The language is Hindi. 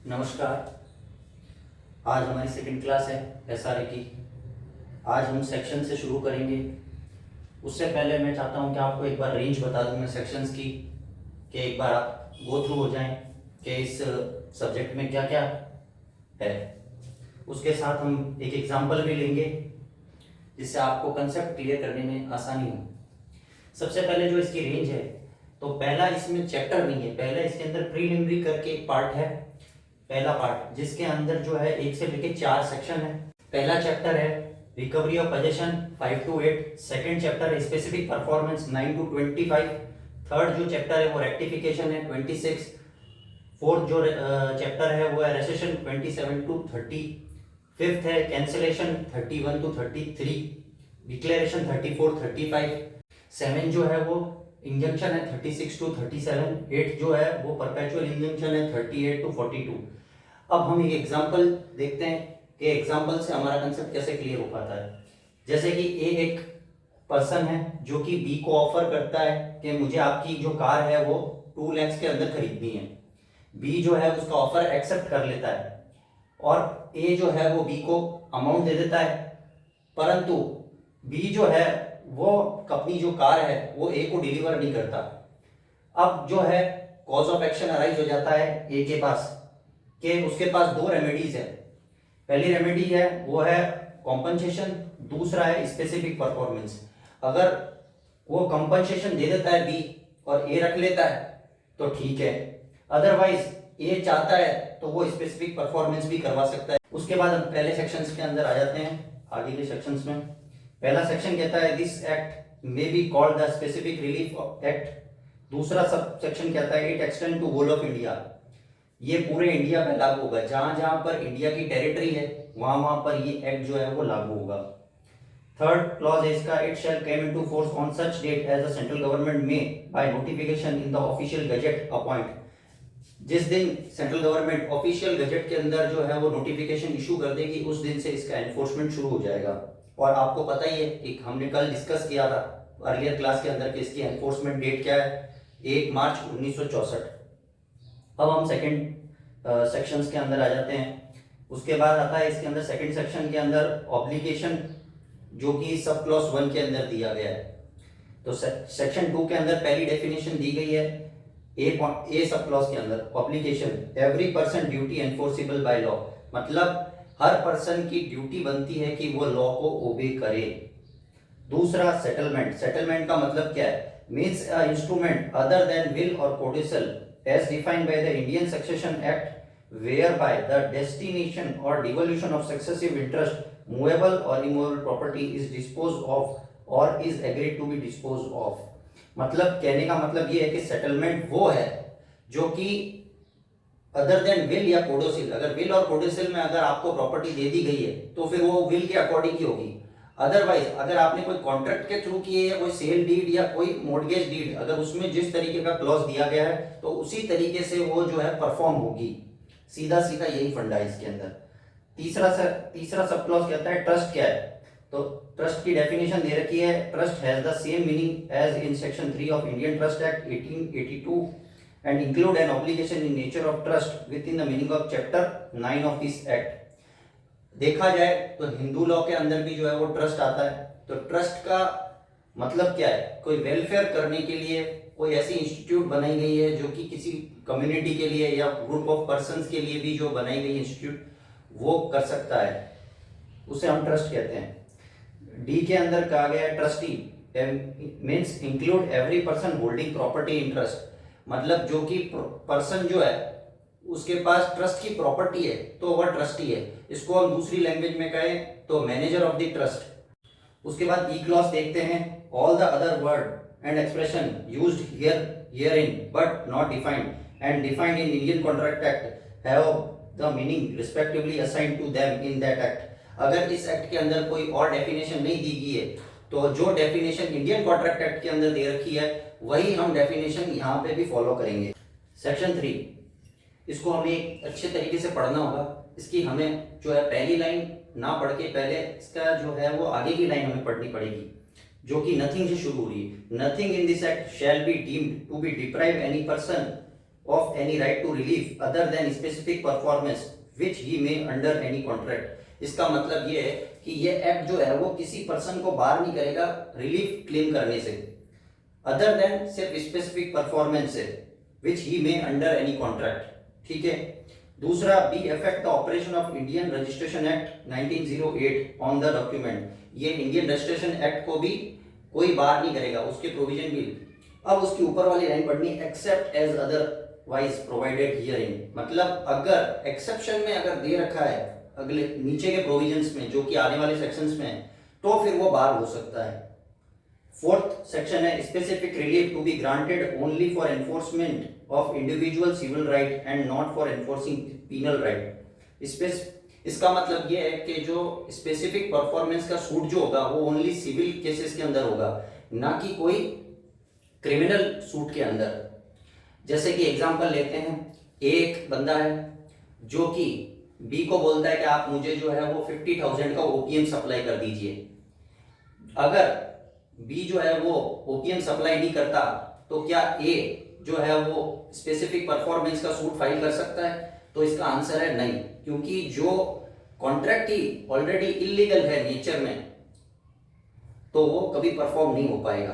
नमस्कार। आज हमारी सेकंड क्लास है एसआरए की। आज हम सेक्शन से शुरू करेंगे। उससे पहले मैं चाहता हूं कि आपको एक बार रेंज बता दूं मैं सेक्शंस की, कि एक बार आप गो थ्रू हो जाएं कि इस सब्जेक्ट में क्या क्या है। उसके साथ हम एक एग्जांपल भी लेंगे जिससे आपको कंसेप्ट क्लियर करने में आसानी हो। सबसे पहले जो इसकी रेंज है, तो पहला इसमें चैप्टर नहीं है, पहला इसके अंदर प्रीलिमिनरी करके एक पार्ट है। पहला पार्ट जिसके अंदर जो है 1 से लेके 4 सेक्शन है। पहला चैप्टर है recovery of position 5 to 8। Second chapter है स्पेसिफिक परफॉर्मेंस 9 to 25। थर्ड जो चैप्टर है वो रेक्टिफिकेशन है 26। फोर्थ जो चैप्टर है वो है रेसेशन 27 to 30। फिफ्थ है कैंसिलेशन 31 to 33। डिक्लेरेशन 34 35। सेवन जो है वो इंजंक्शन है 36 to 37। एट जो है वो परपेचुअल इंजंक्शन है 38 to 42। अब हम एक एग्जांपल देखते हैं कि एग्जांपल से हमारा कंसेप्ट कैसे क्लियर हो पाता है। जैसे कि ए एक पर्सन है जो कि बी को ऑफर करता है कि मुझे आपकी जो कार है वो 2 लाख के अंदर खरीदनी है। बी जो है उसका ऑफर एक्सेप्ट कर लेता है और ए जो है वो बी को अमाउंट दे देता है, परंतु बी जो है वो अपनी जो कार है वो ए को डिलीवर नहीं करता। अब जो है कॉज ऑफ एक्शन अराइज हो जाता है ए के पास कि उसके पास दो रेमेडीज है। पहली रेमेडी है वो है कॉम्पनसेशन, दूसरा है स्पेसिफिक परफॉर्मेंस। अगर वो कॉम्पनसेशन दे देता है बी और ए रख लेता है तो ठीक है, अदरवाइज ए चाहता है तो वो स्पेसिफिक परफॉर्मेंस भी करवा सकता है। उसके बाद हम पहले सेक्शंस के अंदर आ जाते हैं, आगे के सेक्शंस में। पहला सेक्शन कहता है this act may be called the specific relief act. दूसरा सब सेक्शन कहता है it extend to whole of India. ये पूरे इंडिया पे लागू होगा, जहां जहां पर इंडिया की टेरिटरी है वहां वहां पर ये एक्ट जो है वो लागू होगा। थर्ड क्लॉज है इसका, it shall come into force on such date as the central government may by notification in the official gazette appoint. जिस दिन सेंट्रल गवर्नमेंट ऑफिशियल गजेट के अंदर जो है वो नोटिफिकेशन इशू कर देगी उस दिन से इसका एनफोर्समेंट शुरू हो जाएगा। और आपको पता ही है कि हमने कल डिस्कस किया था अर्लियर क्लास के अंदर कि इसकी एनफोर्समेंट डेट क्या है, 1 मार्च 1964। अब हम सेकंड सेक्शंस के अंदर आ जाते हैं। उसके बाद आता है इसके अंदर सेकंड सेक्शन के अंदर ऑब्लिगेशन, जो कि सब क्लॉज 1 के अंदर दिया गया है। तो सेक्शन 2 के अंदर पहली डेफिनेशन दी गई है ए सब क्लॉज के अंदर, obligation every person duty enforceable by law. मतलब हर पर्सन की ड्यूटी बनती है कि वो लॉ को ओबे करे। दूसरा सेटलमेंट, सेटलमेंट का मतलब क्या है, means a instrument other than will और कोडिसल as defined by the Indian Succession Act whereby the destination or devolution of successive interest, movable or immovable property is disposed of or is agreed to be disposed of। मतलब कहने का मतलब ये है कि सेटलमेंट वो है जो कि अदर देन विल या कोडोसिल, अगर विल और कोडोसिल में अगर आपको प्रॉपर्टी दे दी गई है तो फिर वो विल के अकॉर्डिंग ही होगी। अदरवाइज अगर आपने कोई कॉन्ट्रैक्ट के थ्रू किए है, कोई सेल डीड या कोई मॉर्गेज डीड, अगर उसमें जिस तरीके का क्लॉज दिया गया है तो उसी तरीके से वो जो है परफॉर्म होगी। सीधा सीधा यही फंडा है इसके अंदर। तीसरा सब क्लॉज कहता है ट्रस्ट क्या है। तो ट्रस्ट की डेफिनेशन दे रखी है, trust has the same meaning as in section 3 of Indian trust act 1882 and include an obligation in nature of trust within the meaning of chapter 9 of this act. देखा जाए तो हिंदू लॉ के अंदर भी जो है वो ट्रस्ट आता है। तो ट्रस्ट का मतलब क्या है, कोई वेलफेयर करने के लिए कोई ऐसी इंस्टीट्यूट बनाई गई है जो कि किसी कम्युनिटी के लिए या ग्रुप ऑफ पर्संस के लिए भी जो बनाई गई इंस्टीट्यूट वो कर सकता है, उसे हम ट्रस्ट कहते हैं। डी के अंदर कहा गया है trustee means include every person holding property in trust. मतलब जो कि पर्सन जो है उसके पास ट्रस्ट की प्रॉपर्टी है तो वह ट्रस्टी है। इसको हम दूसरी लैंग्वेज में कहें तो मैनेजर ऑफ द ट्रस्ट। उसके बाद ई क्लॉज देखते हैं, all the other word and expression used herein but not defined and defined in Indian contract act have the meaning respectively assigned to them in that act. अगर इस एक्ट के अंदर कोई और डेफिनेशन नहीं दी गई है तो जो डेफिनेशन इंडियन कॉन्ट्रैक्ट एक्ट के अंदर दे रखी है वही हम डेफिनेशन यहाँ पे भी फॉलो करेंगे। सेक्शन 3, इसको हमें अच्छे तरीके से पढ़ना होगा। इसकी हमें जो है पहली लाइन ना पढ़ के पहले इसका जो है वो आगे की लाइन हमें पढ़नी पड़ेगी, जो कि नथिंग से शुरू हो रही है। Nothing in this act shall be deemed to be deprive any person of any right to relief other than specific performance which he may under any contract। इसका मतलब ये है कि ये एक्ट जो है वो किसी पर्सन को बार नहीं करेगा रिलीफ क्लेम करने से, अदर देन सिर्फ स्पेसिफिक परफॉर्मेंस से, विच ही मे अंडर एनी कॉन्ट्रैक्ट। ठीक है। दूसरा, B affect the operation of Indian registration act 1908 on the document. ये इंडियन रजिस्ट्रेशन एक्ट को भी कोई बार नहीं करेगा, उसके प्रोविजन भी। अब उसकी ऊपर वाली लाइन पढ़नी, except as otherwise provided herein. मतलब अगर एक्सेप्शन में अगर दे रखा है अगले नीचे के प्रोविजंस में जो कि आने वाले सेक्शंस में, तो फिर वो बार हो सकता है। फोर्थ सेक्शन है, specific relief to be granted only for enforcement of individual civil right and not for enforcing penal right. इसका मतलब ये है कि जो स्पेसिफिक परफॉर्मेंस का सूट जो होगा वो ओनली सिविल केसेस के अंदर होगा, ना कि कोई क्रिमिनल सूट के अंदर। जैसे कि एग्जांपल लेते हैं, एक बंदा है जो कि बी को बोलता है कि आप मुझे जो है वो 50,000 का ओपीएम सप्लाई कर दीजिए। अगर बी जो है वो ओपीएम सप्लाई नहीं करता तो क्या ए जो है वो स्पेसिफिक परफॉर्मेंस का सूट फाइल कर सकता है? तो इसका आंसर है नहीं, क्योंकि जो कॉन्ट्रैक्ट ही ऑलरेडी इलीगल है नेचर में, तो वो कभी परफॉर्म नहीं हो पाएगा।